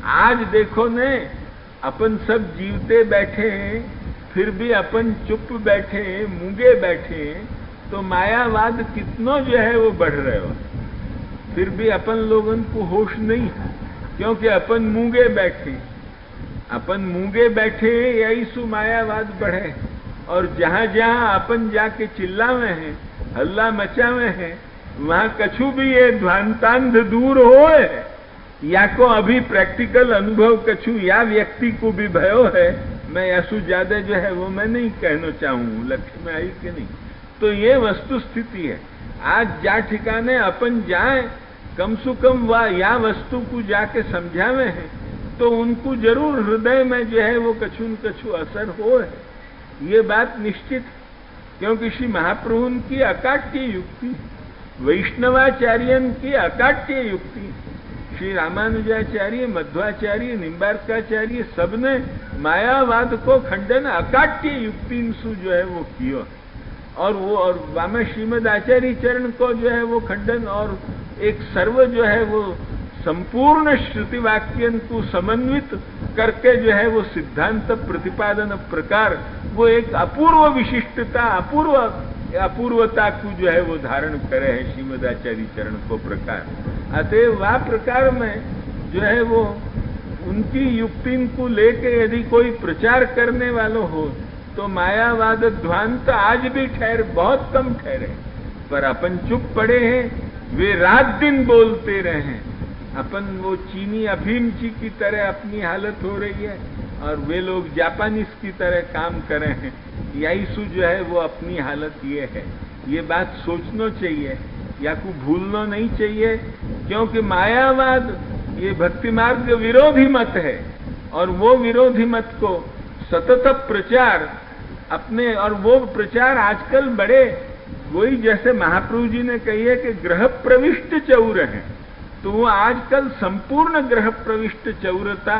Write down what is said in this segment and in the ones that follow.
आज देखो ने, अपन सब जीवते बैठे हैं, फिर भी अपन चुप बैठे हैं, मूंगे बैठे हैं, तो मायावाद कितनों जो है वो बढ़ रहे हो। फिर भी अपन लोगन को होश नहीं है, क्योंकि अपन मूंगे बैठे, अपन मूंगे बैठे यही सु मायावाद बढ़े। और जहां जहां अपन जाके चिल्लावे हैं, हल्ला मचावे हैं, वहां कछु भी ये ध्वांतांध दूर होए, या को अभी प्रैक्टिकल अनुभव कछु या व्यक्ति को भी भयो है, मैं यसु ज्यादा जो है वो मैं नहीं कहना चाहूँ, लक्ष्य में आई कि नहीं। तो ये वस्तु स्थिति है। आज जा ठिकाने अपन जाए, कम से कम वह या वस्तु को जाके समझावे हैं, तो उनको जरूर हृदय में जो है वो कछु न कछु असर हो है, ये बात निश्चित। क्योंकि श्री महाप्रभु की अकाट्य युक्ति, वैष्णवाचार्यन की अकाट्य युक्ति, श्री रामानुजाचार्य, मध्वाचार्य, निम्बार्काचार्य सबने मायावाद को खंडन अकाट्य युक्ति से जो है वो किया। और वामे श्रीमद आचार्य चरण को जो है वो खंडन और एक सर्व जो है वो संपूर्ण श्रुति वाक्यन को समन्वित करके जो है वो सिद्धांत प्रतिपादन प्रकार, वो एक अपूर्व विशिष्टता, अपूर्वता को जो है वो धारण करे है श्रीमद आचार्य चरण को प्रकार। अतएव वह प्रकार में जो है वो उनकी युक्ति को लेके यदि कोई प्रचार करने वालों हो, तो मायावाद ध्वांत आज भी बहुत कम ठहरे। पर अपन चुप पड़े हैं, वे रात दिन बोलते रहे हैं। अपन वो चीनी अफीम ची की तरह अपनी हालत हो रही है, और वे लोग जापानीज की तरह काम कर रहे हैं। यही सु जो है वो अपनी हालत ये है। ये बात सोचना चाहिए या को भूलना नहीं चाहिए, क्योंकि मायावाद ये भक्ति मार्ग विरोधी मत है, और वो विरोधी मत को सतत प्रचार अपने, और वो प्रचार आजकल बड़े वही जैसे महाप्रभु जी ने कही है कि ग्रह प्रविष्ट चौर है, तो वो आजकल संपूर्ण ग्रह प्रविष्ट चौरता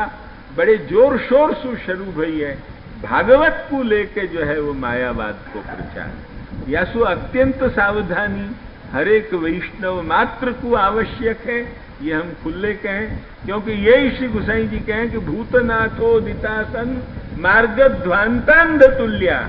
बड़े जोर शोर से शुरू भई है। भागवत को लेके जो है वो मायावाद को प्रचार, या सो अत्यंत सावधानी हर एक वैष्णव मात्र को आवश्यक है, ये हम खुले कहें। क्योंकि यही श्री गुसाई जी कहें कि भूतनाथो दितासन मार्ग ध्वांतांध तुल्या।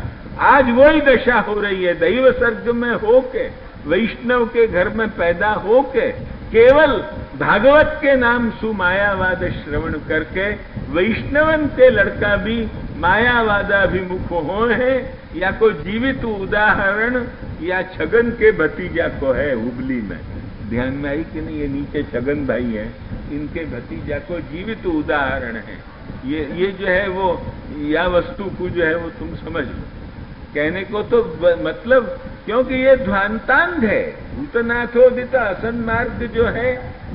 आज वही दशा हो रही है, दैव सर्ग में होके, वैष्णव के घर में पैदा होके, केवल भागवत के नाम सु मायावाद श्रवण करके वैष्णवन के लड़का भी मायावादाभिमुख हो है, या कोई जीवित उदाहरण या छगन के भतीजा को है हुबली में। ध्यान में आई कि नहीं, ये नीचे छगन भाई है, इनके भतीजा को जीवित उदाहरण है। ये जो है वो या वस्तु को जो है वो तुम समझ लो। कहने को तो मतलब, क्योंकि ये ध्वांतांध है। भूतनाथोदित असन मार्ग जो है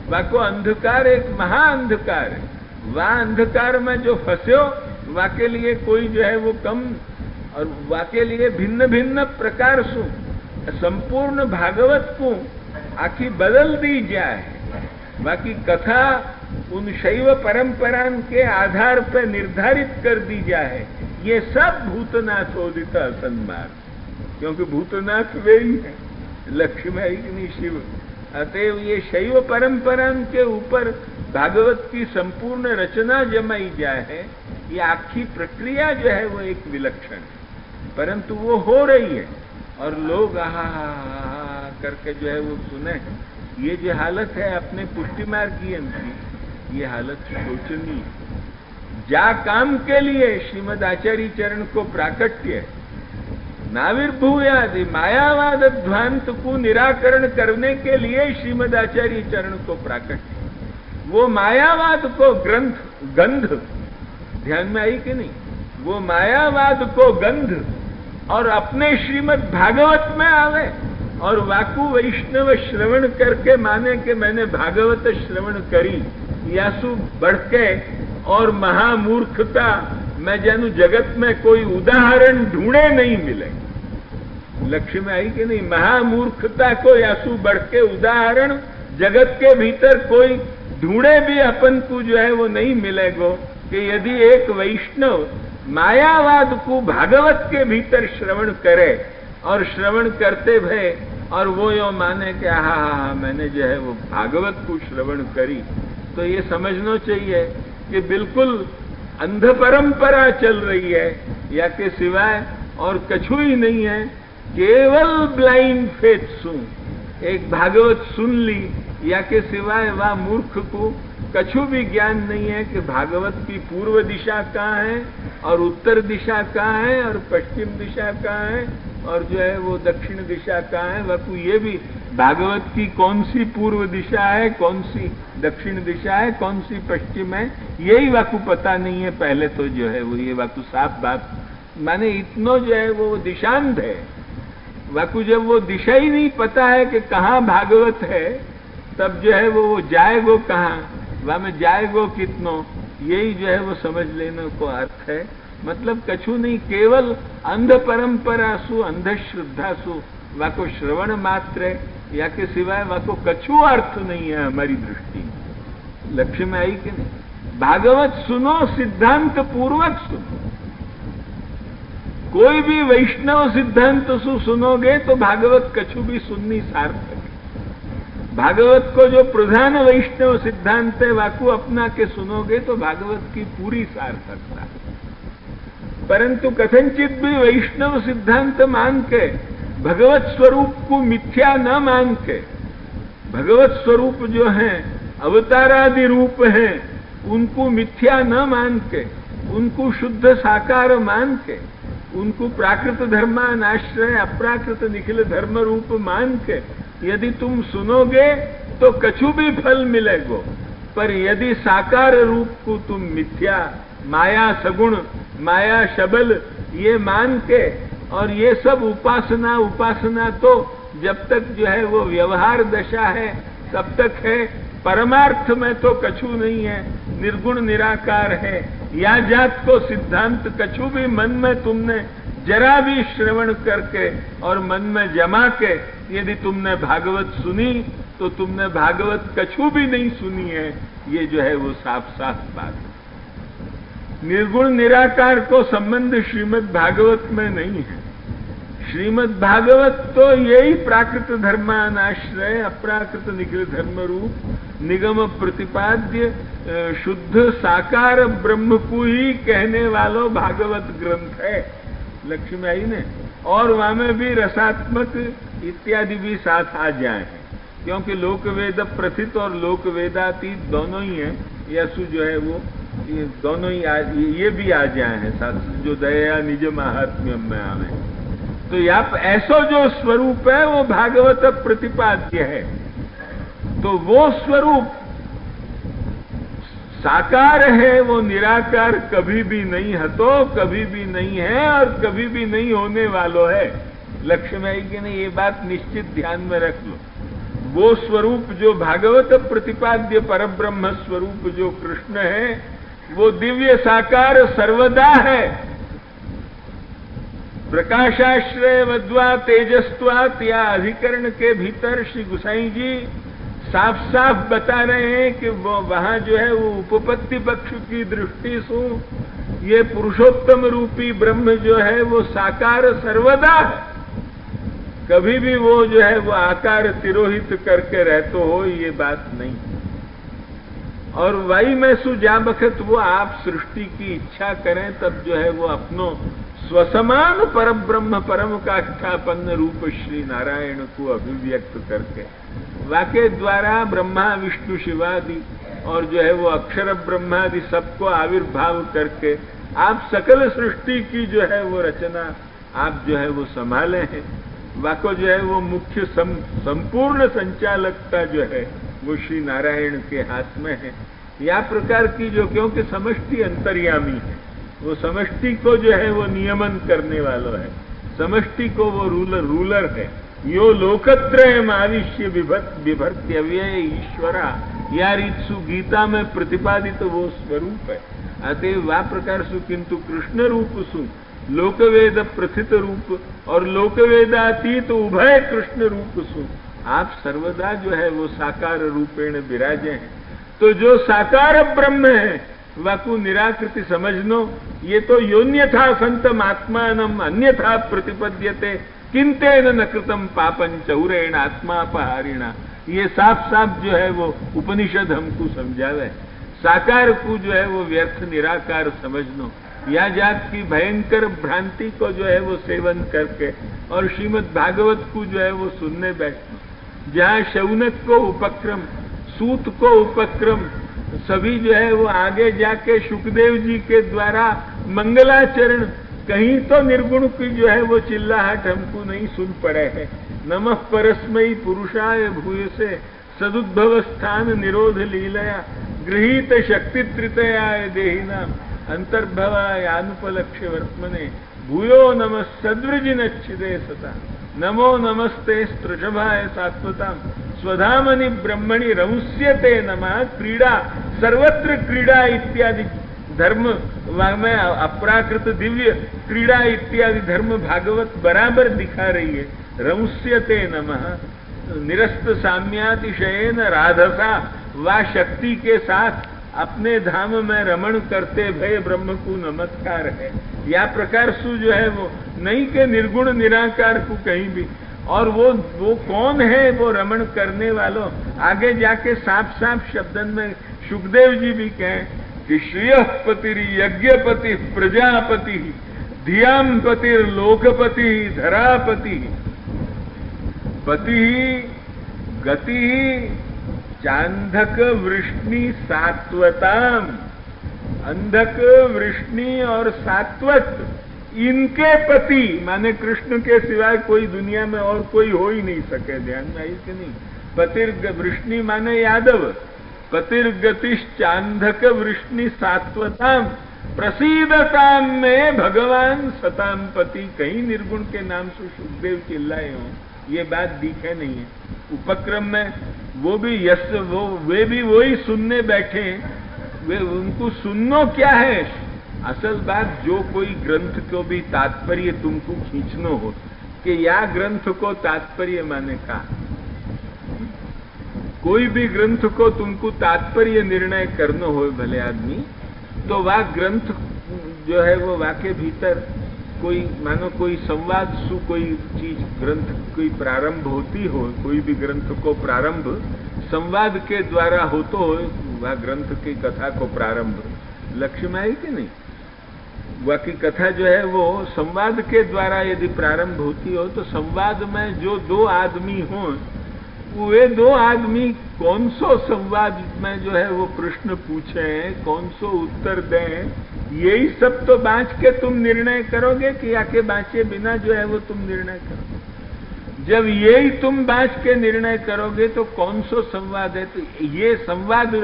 वाको अंधकार एक महाअंधकार है। वह अंधकार में जो फंस्यो वाके लिए कोई जो है वो कम, और वाके लिए भिन्न भिन्न प्रकार से संपूर्ण भागवत को आखी बदल दी जाए। बाकी कथा उन शैव परंपरा के आधार पर निर्धारित कर दी जाए, ये सब भूतनाथोदित असन्मार्ग, क्योंकि भूतनाथ वे ही है, लक्ष्मी नहीं शिव। अतएव ये शैव परंपरा के ऊपर भागवत की संपूर्ण रचना जमाई जाए है, ये आखी प्रक्रिया जो है वो एक विलक्षण है, परंतु वो हो रही है और लोग आहा करके जो है वो सुने। ये जो हालत है अपने पुष्टि मार्गीयन की, ये हालत शोचनीय। जा काम के लिए श्रीमद आचार्य चरण को प्राकट्य नाविर्भूयादि मायावाद ध्वांत को निराकरण करने के लिए श्रीमद आचार्य चरण को प्राकट्य, वो मायावाद को गंध, ध्यान में आई कि नहीं, वो मायावाद को गंध और अपने श्रीमद भागवत में आवे, और वाकु वैष्णव श्रवण करके माने कि मैंने भागवत श्रवण करी, यासु बढ़ के और महामूर्खता मैं जानू जगत में कोई उदाहरण ढूंढे नहीं मिले। लक्ष्य में आई कि नहीं, महामूर्खता को यासु बढ़ के उदाहरण जगत के भीतर कोई ढूंढे भी अपन को जो है वो नहीं मिलेगो, कि यदि एक वैष्णव मायावाद को भागवत के भीतर श्रवण करे और श्रवण करते भय और वो यो माने कि हा मैंने जो है वो भागवत को श्रवण करी, तो ये समझना चाहिए कि बिल्कुल अंध परंपरा चल रही है, या के सिवाय और कछु ही नहीं है, केवल ब्लाइंड फेथ सुन, एक भागवत सुन ली, या के सिवाय वह मूर्ख को कछु भी ज्ञान नहीं है कि भागवत की पूर्व दिशा कहाँ है और उत्तर दिशा कहाँ है और पश्चिम दिशा कहाँ है और जो है वो दक्षिण दिशा कहाँ है। वह ये भी भागवत की कौन सी पूर्व दिशा है, कौन सी दक्षिण दिशा है, कौन सी पश्चिम है, यही वाकु पता नहीं है। पहले तो जो है वो ये वाकु साफ बात माने इतनो जो है वो दिशांत है। वाकु जब वो दिशा ही नहीं पता है कि कहाँ भागवत है, तब जो है वो जाएगो कहाँ, वह में जाएगो कितनो, यही जो है वो समझ लेने को अर्थ है। मतलब कछु नहीं, केवल अंध परंपरा सु, अंध श्रद्धा सु, वाको श्रवण मात्र, या के सिवाय वाको कछु अर्थ नहीं है हमारी दृष्टि में। लक्ष्य में आई कि नहीं? भागवत सुनो, सिद्धांत पूर्वक सुनो। कोई भी वैष्णव सिद्धांत सुनोगे तो भागवत कछु भी सुननी सार्थक है। भागवत को जो प्रधान वैष्णव सिद्धांत है वाकु अपना के सुनोगे तो भागवत की पूरी सार्थकता। परंतु कथनचित भी वैष्णव सिद्धांत मान के भगवत स्वरूप को मिथ्या न मान के, भगवत स्वरूप जो है अवतारादि रूप हैं उनको मिथ्या न मान के, उनको शुद्ध साकार मान के, उनको प्राकृत धर्मानाश्रय अप्राकृत निखिल धर्म रूप मान के यदि तुम सुनोगे तो कछु भी फल मिलेगो। पर यदि साकार रूप को तुम मिथ्या, माया सगुण, माया शबल ये मान के, और ये सब उपासना उपासना तो जब तक जो है वो व्यवहार दशा है तब तक है, परमार्थ में तो कछु नहीं है, निर्गुण निराकार है। या जात को सिद्धांत कछु भी मन में तुमने जरा भी श्रवण करके और मन में जमा के यदि तुमने भागवत सुनी तो तुमने भागवत कछु भी नहीं सुनी है। ये जो है वो साफ साफ बात है। निर्गुण निराकार को संबंध श्रीमद् भागवत में नहीं है। श्रीमद् भागवत तो यही प्राकृत धर्मानाश्रय अप्राकृत निखिल धर्म रूप निगम प्रतिपाद्य शुद्ध साकार ब्रह्म को ही कहने वालों भागवत ग्रंथ है। लक्ष्य में आई ने, और वहां में भी रसात्मक इत्यादि भी साथ आ जाए हैं, क्योंकि लोक वेद प्रथित और लोक वेदातीत दोनों ही हैं। यसु जो है वो ये दोनों ही ये भी आ जाए हैं साथ, जो दया निज महात्म्य में आवे। तो यहाँ ऐसा जो स्वरूप है वो भागवत प्रतिपाद्य है। तो वो स्वरूप साकार है, वो निराकार कभी भी नहीं हतो, कभी भी नहीं है और कभी भी नहीं होने वालो है। लक्ष्य में आई कि नहीं, ये बात निश्चित ध्यान में रख लो। वो स्वरूप जो भागवत प्रतिपाद्य परब्रह्म स्वरूप जो कृष्ण है वो दिव्य साकार सर्वदा है। प्रकाशाश्रय वद्वा तेजस्वात या अधिकरण के भीतर श्री गुसाई जी साफ साफ बता रहे हैं कि वो वहां जो है वो उपपत्ति पक्ष की दृष्टि से ये पुरुषोत्तम रूपी ब्रह्म जो है वो साकार सर्वदा है। कभी भी वो जो है वो आकार तिरोहित करके रहते हो, ये बात नहीं। और वही में सुजा बखत वो आप सृष्टि की इच्छा करें तब जो है वो अपनो स्वसमान परब्रह्म परम काष्ठापन्न रूप श्री नारायण को अभिव्यक्त करके वाके द्वारा ब्रह्मा विष्णु शिवादि और जो है वो अक्षर ब्रह्मादि सबको आविर्भाव करके आप सकल सृष्टि की जो है वो रचना आप जो है वो संभाले हैं। वाको जो है वो मुख्य संपूर्ण संचालकता जो है वो श्री नारायण के हाथ में है। या प्रकार की जो, क्योंकि समष्टि अंतर्यामी है, वो समष्टि को जो है वो नियमन करने वाला है, समष्टि को वो रूलर है। यो लोकत्रयम आविश्य विभर्त्यव्यय ईश्वरा, या रीतसु गीता में प्रतिपादित वो स्वरूप है। अतएव वा प्रकार सु किंतु कृष्ण रूप सु लोकवेद प्रथित रूप और लोकवेदातीत उभय कृष्ण रूप सु आप सर्वदा जो है वो साकार रूपेण विराजे हैं। तो जो साकार ब्रह्म है वाकु निराकृति समझनो, ये तो योन्यथा संतम आत्मानम अन्यथा प्रतिपद्यते किंतेन न कृतम पापं चौरेण आत्मापहारिणा। ये साफ साफ जो है वो उपनिषद हमको समझावे। साकार को जो है वो व्यर्थ निराकार समझनो, या जात की भयंकर भ्रांति को जो है वो सेवन करके और श्रीमद् भागवत को जो है वो सुनने बैठना, जहाँ शौनक को उपक्रम, सूत को उपक्रम, सभी जो है वो आगे जाके सुखदेव जी के द्वारा मंगलाचरण, कहीं तो निर्गुण की जो है वो चिल्लाहट हमको नहीं सुन पड़े है। नमः परस्मै पुरुषाय भूयसे सदुद्भव स्थान निरोध लीलया गृहीत शक्ति तृतयाय देहिनाम अंतर्भवाय अनुपलक्ष्य वर्तमने भूयो नमः सद्वृजिनच्छिदे सता नमो नमस्ते स्त्रषभाय सात्वताम स्वधामनि ब्रह्मणि रंस्यते नमः। क्रीड़ा सर्वत्र क्रीड़ा इत्यादि धर्म में अप्राकृत दिव्य क्रीड़ा इत्यादि धर्म भागवत बराबर दिखा रही है। रंस्यते नमः निरस्त साम्यातिशयेन राधसा वा शक्ति के साथ अपने धाम में रमण करते भय ब्रह्म को नमस्कार है। या प्रकार सु जो है वो नहीं के निर्गुण निराकार को कहीं भी, और वो कौन है वो रमण करने वालों, आगे जाके साफ साफ शब्दन में सुखदेव जी भी कहें कि श्रेयःपति यज्ञपति प्रजापति धियाम पति लोकपति धरापति पति गति चांधक वृष्णि सात्वताम। अंधक वृष्णि और सात्वत इनके पति माने कृष्ण के सिवाय कोई दुनिया में और कोई हो ही नहीं सके। ध्यान में आई कि नहीं? पतिर वृष्णि माने यादव, पतिर्गतिश्चांधक वृष्णि सात्वताम प्रसीदताम में भगवान सताम पति। कहीं निर्गुण के नाम से सुखदेव चिल्लाए हों, ये बात दिखे नहीं है। उपक्रम में वो भी वे भी वही सुनने बैठे, वे उनको सुननो क्या है? असल बात जो कोई ग्रंथ को भी तात्पर्य तुमको खींचनो हो कि या ग्रंथ को तात्पर्य माने का, कोई भी ग्रंथ को तुमको तात्पर्य निर्णय करना हो भले आदमी, तो वह ग्रंथ जो है वो वाके भीतर कोई मानो कोई संवाद सु कोई चीज ग्रंथ कोई प्रारंभ होती हो, कोई भी ग्रंथ को प्रारंभ संवाद के द्वारा होतो हो, वह ग्रंथ की कथा को प्रारंभ लक्ष्य में आई कि नहीं? वह की कथा जो है वो संवाद के द्वारा यदि प्रारंभ होती हो तो संवाद में जो दो आदमी हों, वे दो आदमी कौन सो संवाद में जो है वो प्रश्न पूछे, कौन सो उत्तर दें, यही सब तो बाँच के तुम निर्णय करोगे कि आके बाँचे बिना जो है वो तुम निर्णय करोगे। जब यही तुम बाँच के निर्णय करोगे तो कौन सो संवाद है? तो ये संवाद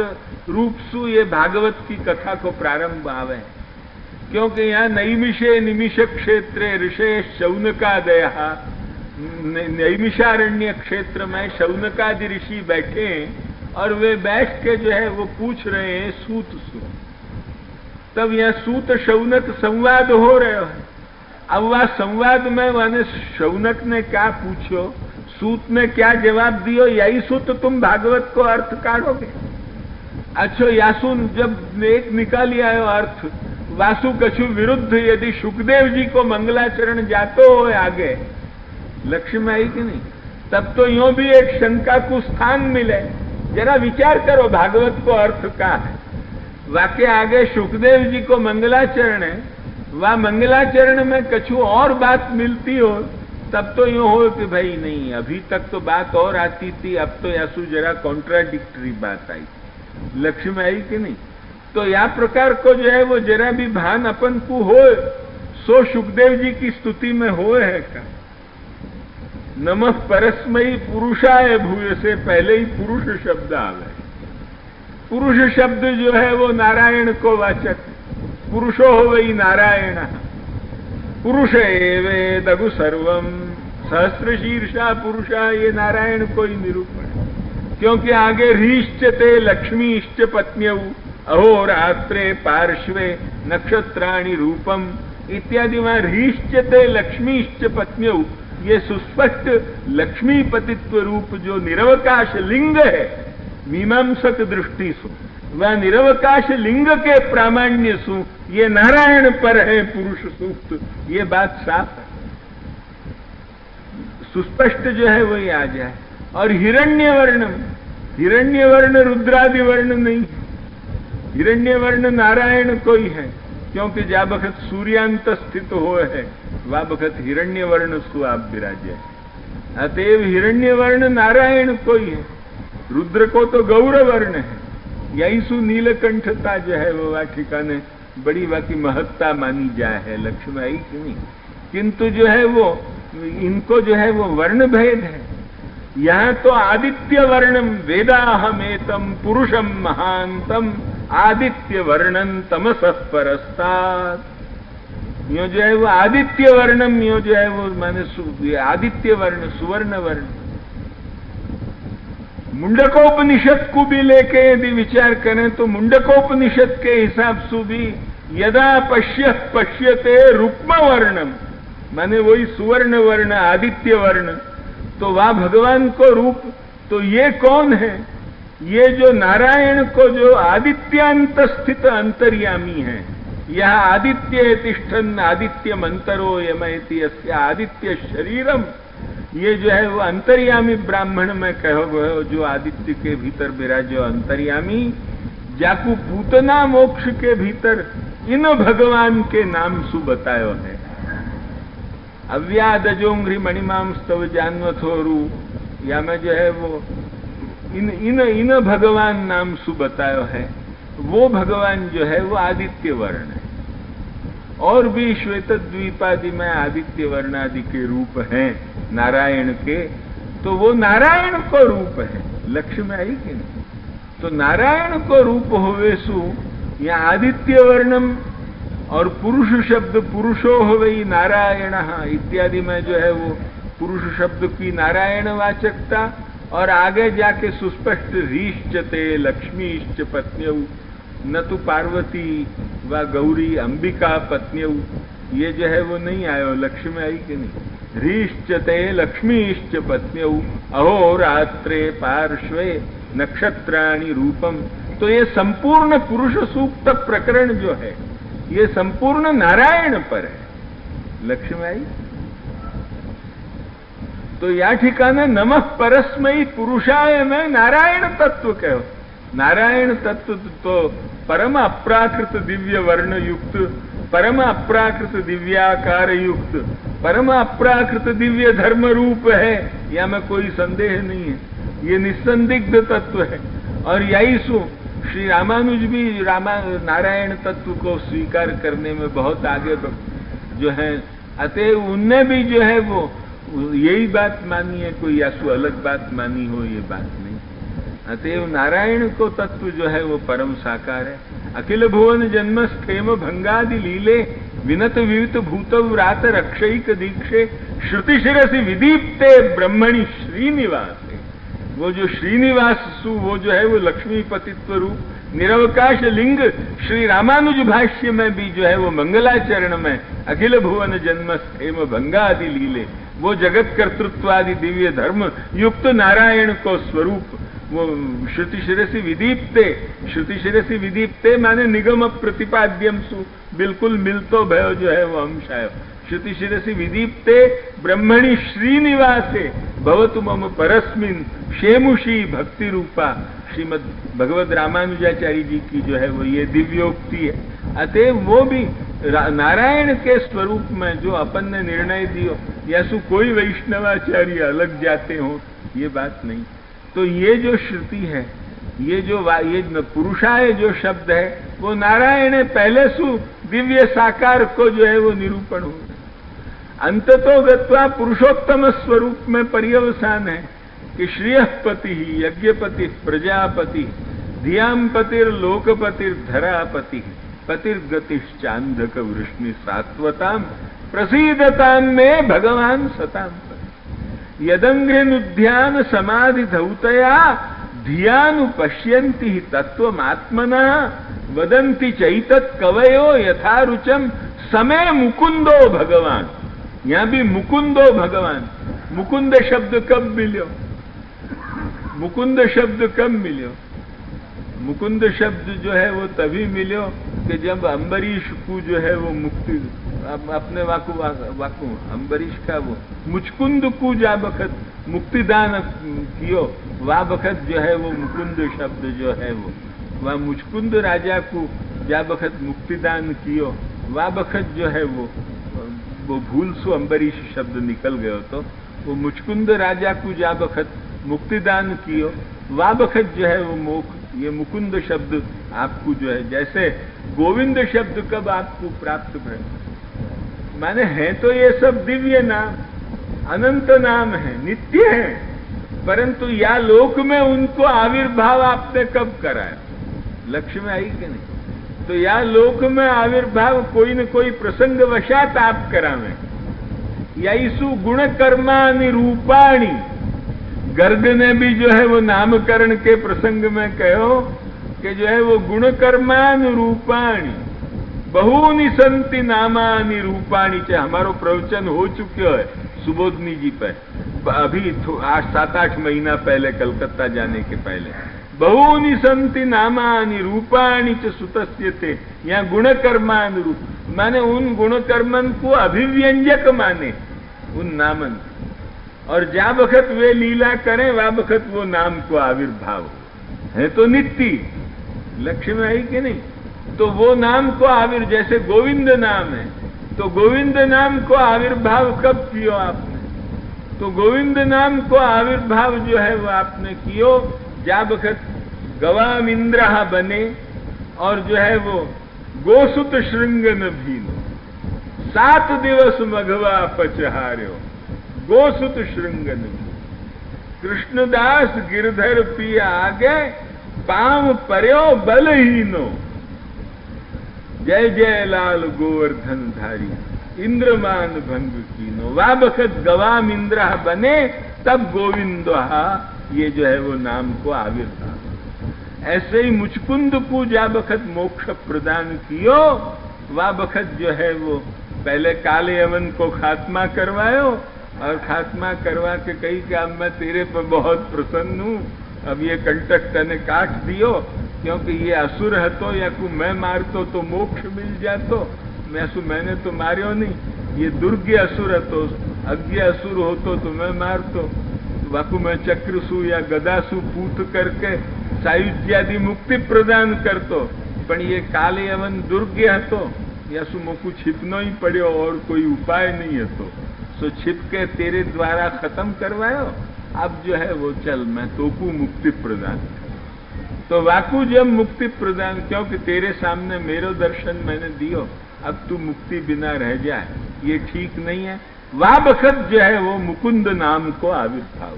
रूप सु ये भागवत की कथा को प्रारंभ आवे, क्योंकि यहाँ नैमिषे निमिष क्षेत्रे ऋषे शौनकादयः, नैमिषारण्य क्षेत्र में शौनकादि ऋषि बैठे और वे बैठ के जो है वो पूछ रहे हैं सूत सु। तब यह सूत शौनक संवाद हो रहे हैं। अब वह संवाद में माने शौनक ने क्या पूछो, सूत ने क्या जवाब दियो, यही सूत तुम भागवत को अर्थ काढ़ोगे। अच्छो यासुन जब एक निकाल आयो अर्थ, वासु कछु विरुद्ध यदि सुखदेव जी को मंगलाचरण जातो हो आगे, लक्ष्य में आई कि नहीं? तब तो यूं भी एक शंका को स्थान मिले। जरा विचार करो भागवत को अर्थ का है। वाक्य आगे सुखदेव जी को मंगलाचरण है, वह मंगलाचरण में कछु और बात मिलती हो, तब तो यूं हो कि भाई नहीं, अभी तक तो बात और आती थी, अब तो यासु जरा कॉन्ट्राडिक्टरी बात आई। लक्ष्य में आई कि नहीं? तो या प्रकार को जो है वो जरा भी भान अपन को हो, सो सुखदेव जी की स्तुति में हो है का। नमः परस्मै पुरुषाय भूय से पहले ही पुरुष शब्द आवे। पुरुष शब्द जो है वो नारायण को वाचक, पुरुषो हो वही नारायण। पुरुष एवेदगु सर्वम सहस्र शीर्षा पुरुषा, ये नारायण को ही निरूपण, क्योंकि आगे ह्रीश्चते लक्ष्मीश्च पत्न्यौ अहोरात्रे पार्श्वे नक्षत्राणि रूपम इत्यादि। वहां ह्रीश्चते लक्ष्मीश्च पत्न्यौ, ये सुस्पष्ट लक्ष्मीपतित्व रूप जो निरवकाश लिंग है, मीमांसक दृष्टि सु वह निरवकाश लिंग के प्रामाण्य सु ये नारायण पर है पुरुष सूक्त, ये बात साफ है, सुस्पष्ट जो है वही आ जाए। और हिरण्यवर्ण रुद्रादि वर्ण नहीं, हिरण्यवर्ण नारायण कोई है, क्योंकि जा बखत सूर्यांत स्थित हो है वा बखत हिरण्यवर्ण सु आप विराजे। अतएव हिरण्यवर्ण नारायण कोई है, रुद्र को तो गौरवर्ण है। यही सु नीलकंठता जो है वो वह ठिकाने बड़ी वाकी महत्ता मानी जाए है, लक्ष्मी आई कि नहीं। किंतु जो है वो इनको जो है वो वर्ण भेद है। यहाँ तो आदित्य वर्णम वेदाहमेतम पुरुषम महांतम आदित्य वर्णन तमसः परस्तात्। यो जो है वो आदित्य वर्णम, यो जो है वो माने आदित्य वर्ण, सुवर्ण वर्ण। मुंडकोपनिषद को भी लेके यदि विचार करें तो मुंडकोपनिषद के हिसाब से भी यदा पश्यते रूपम वर्णम, माने वही सुवर्ण वर्ण आदित्य वर्ण, तो वह भगवान को रूप। तो ये कौन है? ये जो नारायण को जो आदित्यांत स्थित अंतर्यामी है। यह आदित्य तिष्ठन आदित्य मंतरो यमयति अस्य आदित्य शरीरम, ये जो है वो अंतर्यामी ब्राह्मण में कहो गयो, जो आदित्य के भीतर विराजो अंतर्यामी, जाकू पूतना मोक्ष के भीतर इन भगवान के नाम सु बतायो है। अव्यादजोंघ्रि मणिमाम स्तव जानवथोरु, या में जो है वो इन भगवान नाम सु बतायो है। वो भगवान जो है वो आदित्य वर्ण है। और भी श्वेत द्वीपादि में आदित्य वर्ण आदि के रूप हैं नारायण के, तो वो नारायण को रूप है। लक्ष्य में आई कि नहीं? तो नारायण को रूप होवे सु या आदित्य वर्णम, और पुरुष शब्द पुरुषो होवे नारायण इत्यादि में जो है वो पुरुष शब्द की नारायण वाचकता, और आगे जाके सुस्पष्ट रीश्चते लक्ष्मीश्च पत्न्यौ, न तो पार्वती व गौरी अंबिका पत्न्यौ, ये जो है वो नहीं आयो। लक्ष्मी में आई कि नहीं? रीश्चते लक्ष्मीश्च पत्न्यौ अहोरात्रे पार्श्वे नक्षत्राणि रूपम। तो ये संपूर्ण पुरुष सूक्त प्रकरण जो है ये संपूर्ण नारायण पर है। लक्ष्मी आई। तो या ठिकाने नमः परस्मै पुरुषाय में नारायण तत्व कहो। नारायण तत्व तो परम अप्राकृत दिव्य वर्ण युक्त, परम अप्राकृत दिव्याकार युक्त, परम अप्राकृत दिव्य धर्म रूप है, या में कोई संदेह नहीं है। ये निस्संदिग्ध तत्व है। और यही सु श्री रामानुज भी नारायण तत्व को स्वीकार करने में बहुत आगे जो है। अतएव उनने भी जो है वो यही बात मानी है, कोई यासु अलग बात मानी हो, ये बात नहीं। अतएव नारायण को तत्व जो है वो परम साकार है। अखिल भुवन जन्म स्थेम भंगादि लीले विनत विवित भूतव रात रक्षैक दीक्षे श्रुति शिरसि विदीप्ते ब्रह्मणि श्रीनिवासे। वो जो श्रीनिवास सु वो जो है वो लक्ष्मीपतित्व रूप निरवकाश लिंग श्री रामानुज भाष्य में भी जो है वो मंगलाचरण में अखिल भुवन जन्म स्थेम भंगादि लीले, वो जगत कर्तृत्वादि दिव्य धर्म युक्त नारायण को स्वरूप वो श्रुति शिरसि विदीप्ते। श्रुति शिरसि विदीप्ते माने निगम प्रतिपाद्यम सु बिल्कुल मिलतो भयो जो है वो अंश आयो। श्रुति शिरसि विदीप्ते ब्रह्मणि श्रीनिवासे भवतु मम परस्मिन शेमुषी भक्ति रूपा। श्रीमद भगवद रामानुजाचार्य जी की जो है वो ये दिव्योक्ति है। अतएव वो भी नारायण के स्वरूप में जो अपन ने निर्णय दियो, या सु कोई वैष्णवाचार्य अलग जाते हो, ये बात नहीं। तो ये जो श्रुति है, ये जो ये पुरुषाय जो शब्द है वो नारायण पहले सु दिव्य साकार को जो है वो निरूपण हो। अंततो गत्वा पुरुषोत्तम स्वरूप में पर्यवसान है कि श्रेयःपति यज्ञपति प्रजापति धियां पतिर्लोकपतिर धरापति पतिर्गतिश्चांधक वृष्णि सात्वताम प्रसीदताम में भगवान सताम। यदंघ्रिनुध्यान समाधि धौतया धियानुपश्यन्ति तत्वमात्मना वदन्ति चैतत् कवयो यथा रुचम समय मुकुंदो भगवान। यहां भी मुकुंदो भगवान। मुकुंद शब्द कब मिलो? मुकुंद शब्द कब मिलो? मुकुंद शब्द जो है वो तभी मिलो कि जब अम्बरीश को जो है वो मुक्ति अपने वाकु अम्बरीश का वो मुचकुंद को जा बखत मुक्तिदान कियो, वा बखत जो है वो मुकुंद शब्द जो है वो वह मुचकुंद राजा को जा बखत मुक्तिदान कियो, वह बखत जो है वो भूल सु अंबरीश शब्द निकल गयो, तो वो मुचकुंद राजा को जा बखत मुक्तिदान कियो, वह बखत जो है वो ये मुकुंद शब्द आपको जो है, जैसे गोविंद शब्द कब आपको प्राप्त भय, माने है तो ये सब दिव्य नाम, अनंत नाम है, नित्य है, परंतु या लोक में उनको आविर्भाव आपने कब कराया, लक्ष्य में आई कि नहीं? तो या लोक में आविर्भाव कोई न कोई प्रसंग वशात आप करावे, या ईसु गुण कर्मानि रूपाणी, गर्ग ने भी जो है वो नामकरण के प्रसंग में कहो कि जो है वो गुण कर्मान रूपाणी बहुनी संति नामानि रूपाणी, चाहे हमारो प्रवचन हो चुके है सुबोधनी जी पे अभी 7-8 महीना पहले कलकत्ता जाने के पहले, बहुनी संति नामानि रूपाणी च सुतस्यते, यहाँ गुण कर्मान रूप माने उन गुण कर्मन को अभिव्यंजक माने उन नामन, और जा बखत वे लीला करें वह बखत वो नाम को आविर्भाव है, तो नित्य लक्ष्य में आई कि नहीं? तो वो नाम को जैसे गोविंद नाम है, तो गोविंद नाम को आविर्भाव कब कियो आपने? तो गोविंद नाम को आविर्भाव जो है वो आपने कियो जा बखत गवाम इंद्रहा बने, और जो है वो गोसुत श्रृंगन भीनो, 7 दिवस मघवा पचहार्यो, गोसुत श्रृंगन कृष्णदास गिरधर पिया आगे, पांव पर्यो बलहीनो, जय जय लाल गोवर्धन धारी, इंद्रमान भंग कीनो, वा बखत गवाम इंद्रा बने, तब गोविंदहा ये जो है वो नाम को आविर्भाव। ऐसे ही मुचकुंद को जा बखत मोक्ष प्रदान कियो, वा बखत जो है वो पहले काले यमन को खात्मा करवायो, और खात्मा करवा के कही कि अब मैं तेरे पर बहुत प्रसन्न हूं, अब ये कंटक तने काट दियो, क्योंकि ये असुर है तो या को मैं मारतो तो मोक्ष मिल जातो, मैंने तो मारियो नहीं, ये दुर्ज्ञ असुर है तो अज्ञ असुर होतो तो मैं मारतो, वाकु मैं चक्रसु या गदासु पूत करके सायुज्यादि मुक्ति प्रदान करतो, पण ये काले यमन दुर्ज्ञ हतो, या सु मोकु छिपनो ही पड़ियो और कोई उपाय नहीं हतो, सो छिप के तेरे द्वारा खत्म करवायो, अब जो है वो चल मैं तोकू मुक्ति प्रदान। तो वाकु जब मुक्ति प्रदान, क्योंकि तेरे सामने मेरो दर्शन मैंने दियो, अब तू मुक्ति बिना रह जाए, ये ठीक नहीं है। वा बखत जो है वो मुकुंद नाम को आविर्भाव,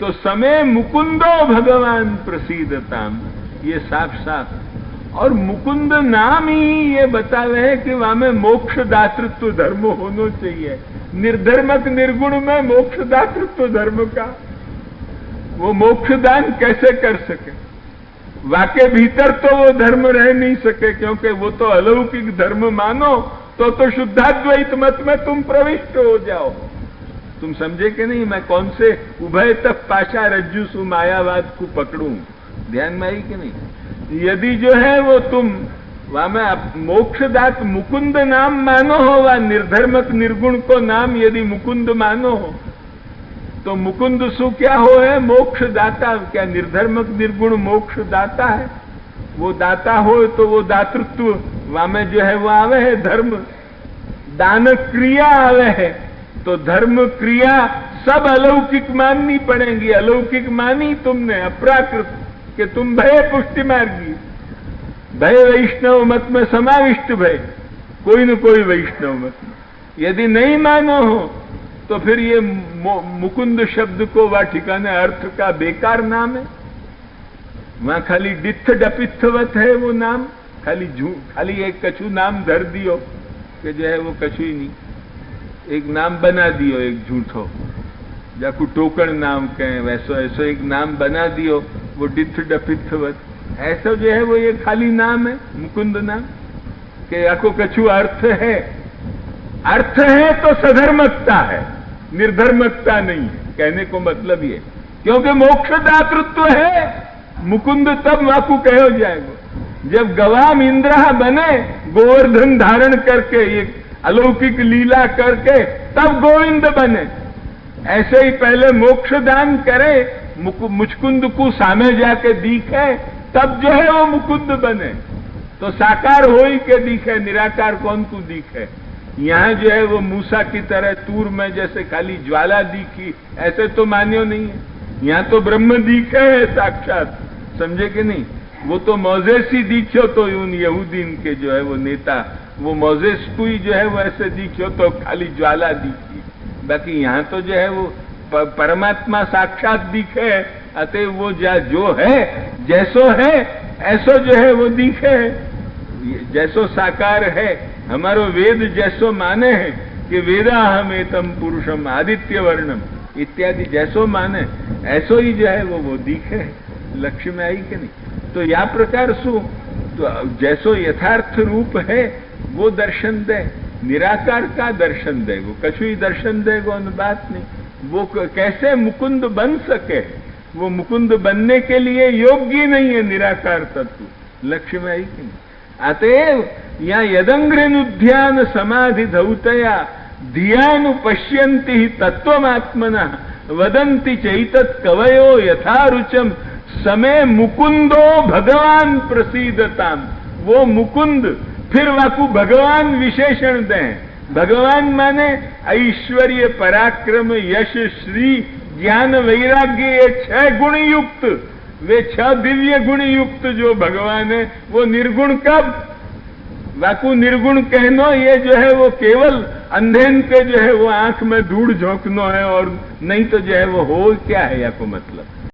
तो समय मुकुंदो भगवान प्रसीदताम, ये साफ साफ, और मुकुंद नाम ही ये बतावे है कि वहां में मोक्ष दातृत्व धर्म होना चाहिए। निर्धर्मक निर्गुण में मोक्ष दातृत्व धर्म का वो मोक्षदान कैसे कर सके? वाके भीतर तो वो धर्म रह नहीं सके, क्योंकि वो तो अलौकिक धर्म मानो तो शुद्धाद्वैत मत में तुम प्रविष्ट हो जाओ। तुम समझे कि नहीं? मैं कौन से उभय तक पाशा रज्जु सु मायावाद को पकड़ूं? ध्यान में आई कि नहीं? यदि जो है वो तुम वहां में मोक्षदात मुकुंद नाम मानो हो, वह निर्धर्मक निर्गुण को नाम यदि मुकुंद मानो हो, तो मुकुंद सु क्या हो है? मोक्ष दाता। क्या निर्धर्मक निर्गुण मोक्ष दाता है? वो दाता हो तो वो दातृत्व वहां में जो है वो आवे है धर्म, दान क्रिया आवे है, तो धर्म क्रिया सब अलौकिक माननी पड़ेंगी। अलौकिक मानी तुमने अपराकृत कि तुम भय पुष्टि मार्गी, भय वैष्णव मत में समाविष्ट भय, कोई न कोई वैष्णव मत में यदि नहीं मानो हो तो फिर ये मुकुंद शब्द को वह ठिकाने अर्थ का बेकार नाम है। वहां खाली डिथ डपित्थवत है वो नाम, खाली एक कछु नाम धर दियो कि जो है वो कछु ही नहीं, एक नाम बना दियो एक झूठो, जाकू टोकन नाम कहें वैसो ऐसो एक नाम बना दियो, वो डिथ डपित्थवत, ऐसा जो है वो ये खाली नाम है मुकुंद नाम, कि याको कछु अर्थ है। अर्थ है तो सधर्मकता है, निर्धर्मकता नहीं है, कहने को मतलब ये, क्योंकि मोक्ष दातृत्व है। मुकुंद तब वाकु कहो जाएगा जब गवाम इंद्रा बने, गोवर्धन धारण करके ये अलौकिक लीला करके तब गोविंद बने। ऐसे ही पहले मोक्ष दान करे, मुचकुंद को सामे जाके दिखे, तब जो है वो मुकुंद बने। तो साकार हो ही के दिखे, निराकार कौन को दिखे। यहाँ जो है वो मूसा की तरह तूर में जैसे खाली ज्वाला दिखी, ऐसे तो मान्यो नहीं है। यहाँ तो ब्रह्म दिखे है साक्षात, समझे कि नहीं। वो तो मोजेस ही दिखो, तो उन यहूदीन के जो है वो नेता, वो मोजेस को ही जो है वो ऐसे दिखो तो खाली ज्वाला दिखी। बाकी यहाँ तो जो है वो परमात्मा साक्षात दिखे, अतः वो जो है जैसो है ऐसो जो है वो दिखे, जैसो साकार है। हमारो वेद जैसो माने है कि वेदा हम एतम पुरुषम आदित्य वर्णम इत्यादि, जैसो माने ऐसो ही जो है वो दिखे। लक्ष्य में आई कि नहीं। तो या प्रकार सु तो जैसो यथार्थ रूप है वो दर्शन दे, निराकार का दर्शन दे, वो कछु ही दर्शन दे, वो बात नहीं। वो कैसे मुकुंद बन सके, वो मुकुंद बनने के लिए योग्य नहीं है निराकार तत्व। लक्ष्य में आई कि नहीं। अतएव या यदंग्रेनुध्यान समाधि धौतया धियानु पश्यन्ति तत्वमात्मना वदन्ति चैतत् कवयो यथारुचम समय मुकुंदो भगवान प्रसीदताम। वो मुकुंद फिर वाकु भगवान विशेषण दें। भगवान माने ऐश्वर्य, पराक्रम, यश, श्री, ज्ञान, वैराग्य, ये 6 गुण युक्त, वे 6 दिव्य गुण युक्त जो भगवान है, वो निर्गुण कब। वाकु निर्गुण कहनो ये जो है वो केवल अंधेन पे जो है वो आंख में धूड़ झोंकनो है, और नहीं तो जो है वो हो क्या है या को मतलब।